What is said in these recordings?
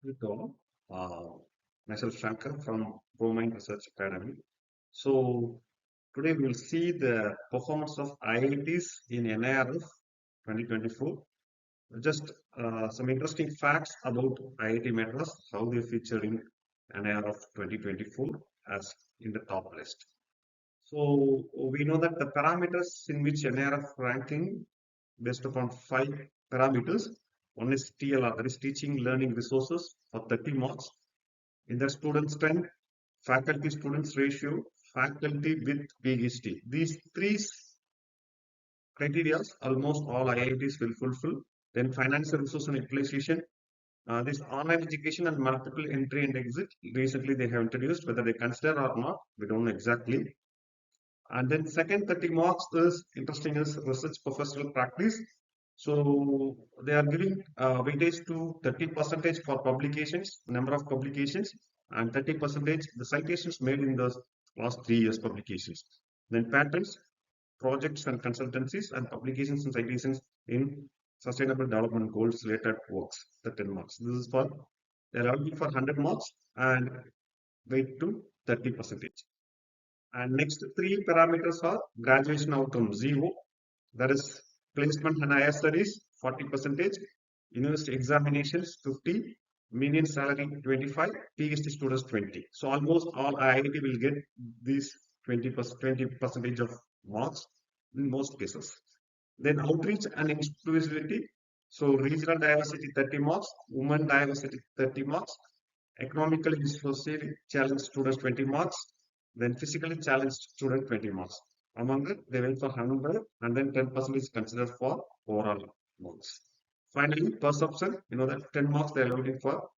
Hello, uh, myself Shankar from ProMind Research Academy. So today we will see the performance of IITs in NIRF 2024. Just some interesting facts about IIT Madras, how they featured in NIRF 2024 as in the top list. So we know that the parameters in which NIRF ranking based upon five parameters. One is TLR, that is teaching learning resources for 30 marks. In the student strength, faculty students ratio, faculty with PhD. These three criteria almost all IITs will fulfill. Then financial resource and utilization. This online education and multiple entry and exit. Recently they have introduced, whether they consider or not, we don't know exactly. And then second 30 marks is interesting is research professional practice. So they are giving weightage to 30 percentage for publications, number of publications, and 30 percentage the citations made in the last 3 years publications. Then patents, projects and consultancies, and publications and citations in sustainable development goals related works, the 10 marks. This is for they are looking for 100 marks and weight to 30 percentage. And next three parameters are graduation outcome 0, that is placement and higher studies 40 percentage, university examinations 50, median salary 25, PhD students 20. So almost all IIT will get these 20 percentage of marks in most cases. Then outreach and inclusivity. So regional diversity 30 marks, women diversity 30 marks, economically socially challenged students 20 marks, then physically challenged student 20 marks. Among it, they went for 100 and then 10% is considered for overall marks. Finally, perception, you know that 10 marks they are looking for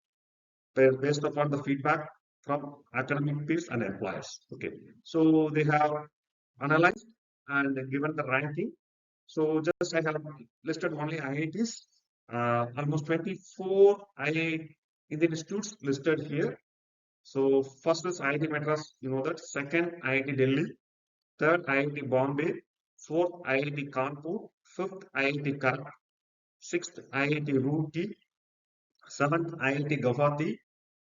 based upon the feedback from academic peers and employers. Okay, so they have analyzed and given the ranking. So just I have listed only IITs, almost 24 IIT Indian institutes listed here. So first is IIT Madras, you know that. Second, IIT Delhi. Third, IIT Bombay. Fourth, IIT Kanpur. Fifth, IIT Kharagpur. Sixth, IIT Roorkee. Seventh, IIT Guwahati.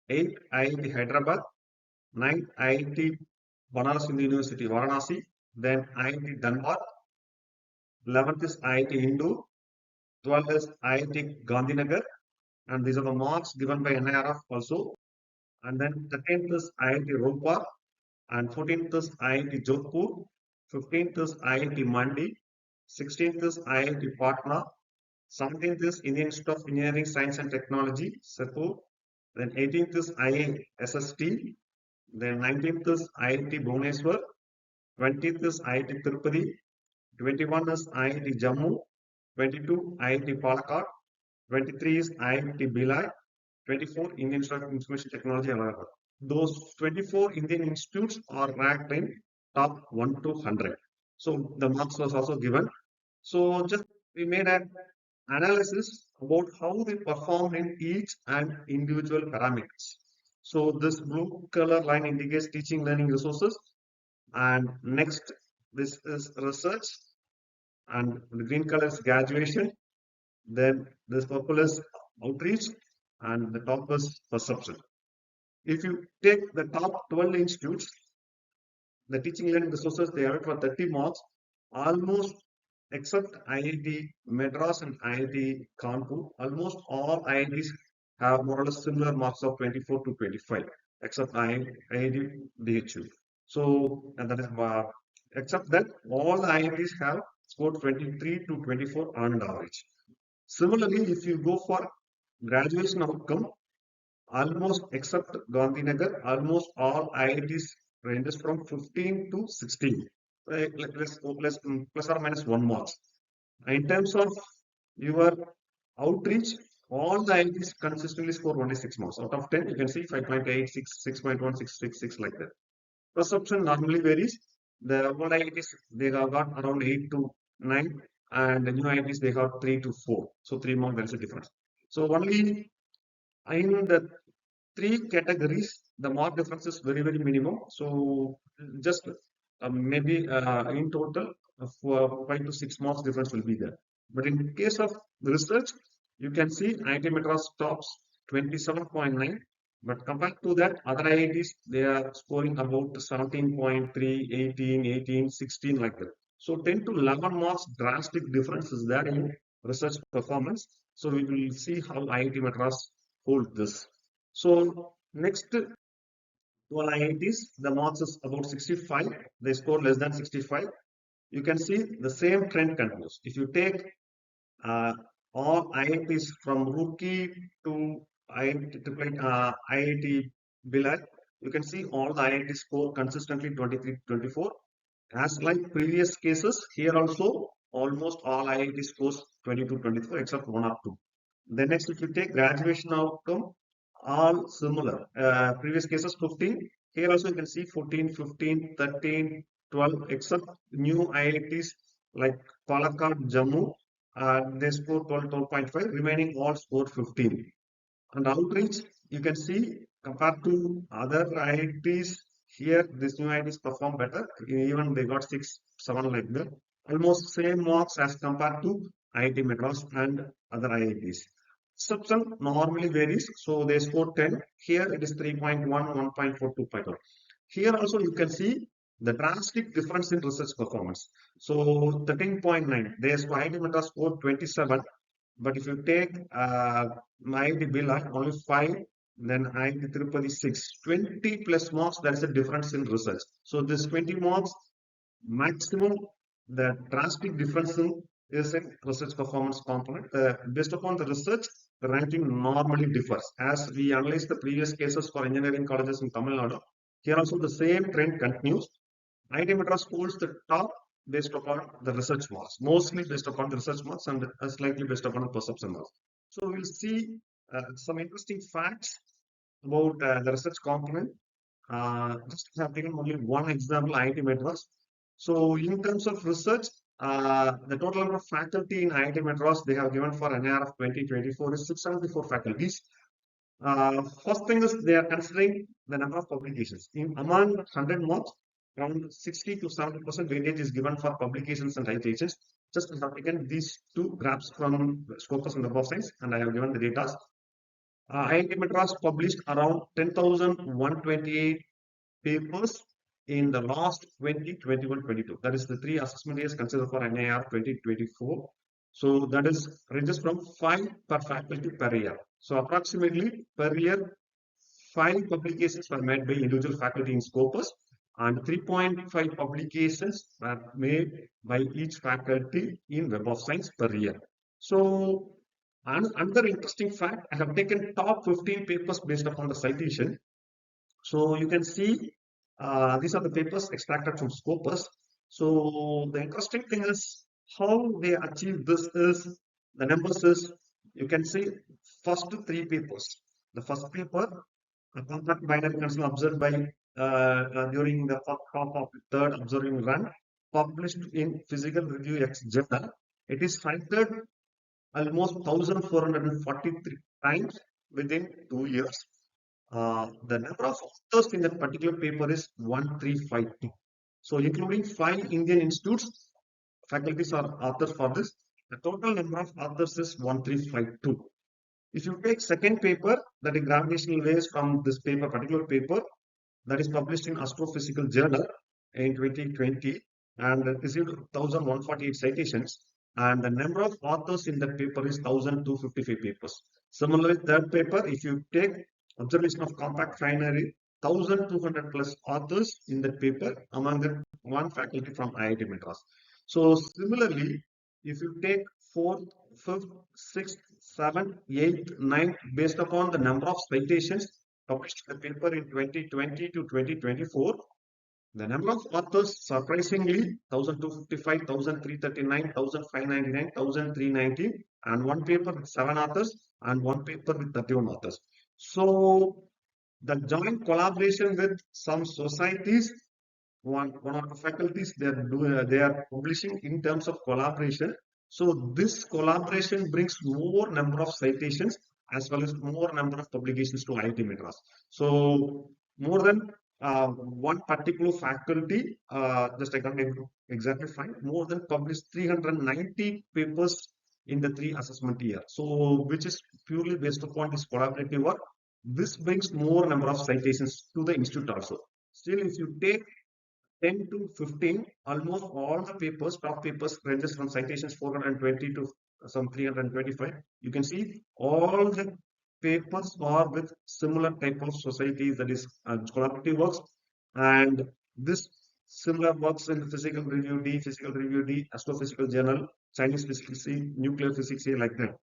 Eighth, IIT Hyderabad. Ninth, IIT Banaras Hindu University, Varanasi. Then IIT Dhanbad. 11th is IIT Hindu. 12th is IIT Gandhinagar. And these are the marks given by NIRF also. And then 13th is IIT Ropa. And 14th is IIT Jodhpur, 15th is IIT Mandi, 16th is IIT Patna, 17th is Indian Institute of Engineering, Science and Technology, Sirpur, then 18th is IISST, then 19th is IIT Bhubaneswar, 20th is IIT Tirupati, 21 is IIT Jammu, 22 IIT Palakkad, 23 is IIT Bhilai, 24 Indian Institute of Information Technology, Allahabad. Those 24 Indian institutes are ranked in top 1 to 100. So the marks was also given. So just we made an analysis about how they performed in each and individual parameters. So this blue color line indicates teaching learning resources, and next this is research, and the green color is graduation. Then this purple is outreach, and the top is perception. If you take the top 12 institutes, the teaching learning resources they have it for 30 marks, almost except IIT Madras and IIT Kanpur, almost all IITs have more or less similar marks of 24 to 25, except IIT BHU. So, and that is except that all the IITs have scored 23 to 24 on average. Similarly, if you go for graduation outcome, almost except Gandhinagar, almost all IITs ranges from 15 to 16, plus or minus 1 marks. In terms of your outreach, all the IITs consistently score only 6 marks. Out of 10, you can see 5.8, 6, 6.1, 6, like that. Perception normally varies. The old IITs, they have got around 8 to 9, and the new IITs, they have 3 to 4. So 3 marks, there is a difference. So only in the three categories, the mark difference is very, very minimum. So just maybe in total, 5 to 6 marks difference will be there. But in case of research, you can see IIT Madras tops 27.9. But compared to that, other IITs, they are scoring about 17.3, 18, 18, 16 like that. So 10 to 11 marks drastic difference is there in research performance. So we will see how IIT Madras hold this. So next 12 IITs, the marks is about 65. They score less than 65. You can see the same trend continues. If you take uh, all IITs from rookie to IIT Bilal, you can see all the IITs score consistently 23, 24. As like previous cases, here also almost all IIT scores 22, 24 except one or two. Then next, if you take graduation outcome, all similar. Previous cases 15. Here also you can see 14, 15, 13, 12, except new IITs like Palakkad, Jammu, they score 12, 12.5. Remaining all score 15. And outreach, you can see compared to other IITs, here this new IITs perform better. Even they got 6, 7 like that. Almost same marks as compared to IIT Madras and other IITs. Exception normally varies, so they score 10. Here it is 3.1, 1.4, 2.1. Here also you can see the drastic difference in research performance. So 13.9, they IIT Madras scored 27. But if you take IIT Billa, only 5, then IIT Tirupati 6. 20 plus marks, there is a difference in research. So this 20 marks, maximum, the drastic difference is in research performance component. Based upon the research, the ranking normally differs. As we analyze the previous cases for engineering colleges in Tamil Nadu, here also the same trend continues. IIT Madras holds the top based upon the research marks, mostly based upon the research marks and slightly based upon the perception marks. So we'll see some interesting facts about the research component. Just have taken only one example, IIT Madras. So in terms of research, the total number of faculty in IIT Madras they have given for NIRF 2024 is 674 faculties. First thing is they are considering the number of publications. In among 100 marks, around 60 to 70% weightage is given for publications and citations. Just I have taken these two graphs from Scopus and the Web of Science, and I have given the data. IIT Madras published around 10,128 papers in the last 2021-22. That is the 3 assessment years considered for NIR 2024. So that is ranges from 5 per faculty per year. So approximately per year, 5 publications were made by individual faculty in Scopus and 3.5 publications were made by each faculty in Web of Science per year. So another interesting fact, I have taken top 15 papers based upon the citation. So you can see these are the papers extracted from Scopus. So the interesting thing is how they achieve this is the numbers is you can see first 3 papers. The first paper, a compact binary constant observed by during the first half of the third observing run, published in Physical Review X journal. It is cited almost 1443 times within 2 years. The number of authors in that particular paper is 1352. So, including 5 Indian institutes, faculties are authors for this. The total number of authors is 1352. If you take second paper, that is gravitational waves from this paper, particular paper, that is published in Astrophysical Journal in 2020 and received 1148 citations. And the number of authors in that paper is 1255 papers. Similarly, third paper, if you take observation of compact binary, 1200 plus authors in that paper, among them one faculty from IIT Madras. So similarly, if you take fourth, fifth, sixth, seventh, eighth, ninth, based upon the number of citations published in the paper in 2020 to 2024, the number of authors surprisingly 1255, 1339, 1599, 1319, and one paper with 7 authors and one paper with 31 authors. So the joint collaboration with some societies, one of the faculties they are publishing in terms of collaboration. So this collaboration brings more number of citations as well as more number of publications to IIT Madras. So more than one particular faculty, just I can't exactly find, more than published 390 papers in the 3 assessment year. So, which is purely based upon this collaborative work. This brings more number of citations to the institute also. Still, if you take 10 to 15, almost all the papers, top papers, ranges from citations 420 to some 325. You can see all the papers are with similar type of societies, that is collaborative works, and this similar works in physical review D, physical review D, astrophysical journal, Chinese physics C, nuclear physics C, like that.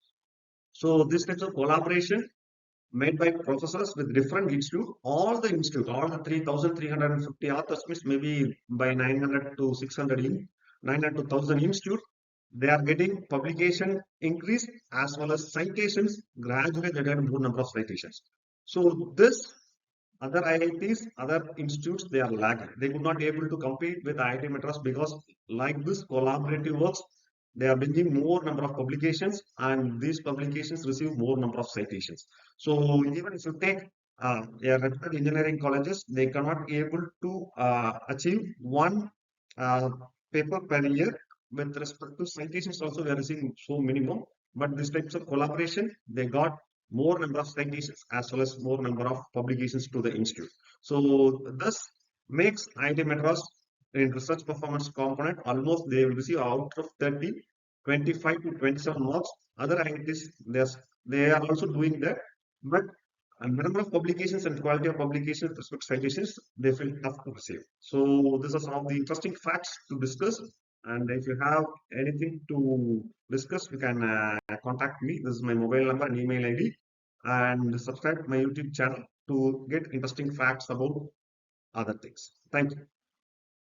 So this types of collaboration made by professors with different institute, all the institute, all the 3,350 authors, means maybe by 900 to 600 in 900 to 1,000 institute, they are getting publication increase as well as citations. Gradually they get more number of citations. So this other IITs, other institutes, they are lagging. They could not able to compete with IIT Madras because like this collaborative works, they are bringing more number of publications, and these publications receive more number of citations. So even if you take a reputed engineering colleges, they cannot able to achieve one uh, paper per year. With respect to citations also, they are receiving so minimum. But these types of collaboration, they got more number of citations as well as more number of publications to the institute. So this makes IIT Madras in research performance component, almost they will receive out of 30, 25 to 27 marks. Other IITs, they are also doing that, but a number of publications and quality of publications, respect citations, they feel tough to receive. So these are some of the interesting facts to discuss. And if you have anything to discuss, you can contact me. This is my mobile number and email ID. And subscribe to my YouTube channel to get interesting facts about other things. Thank you.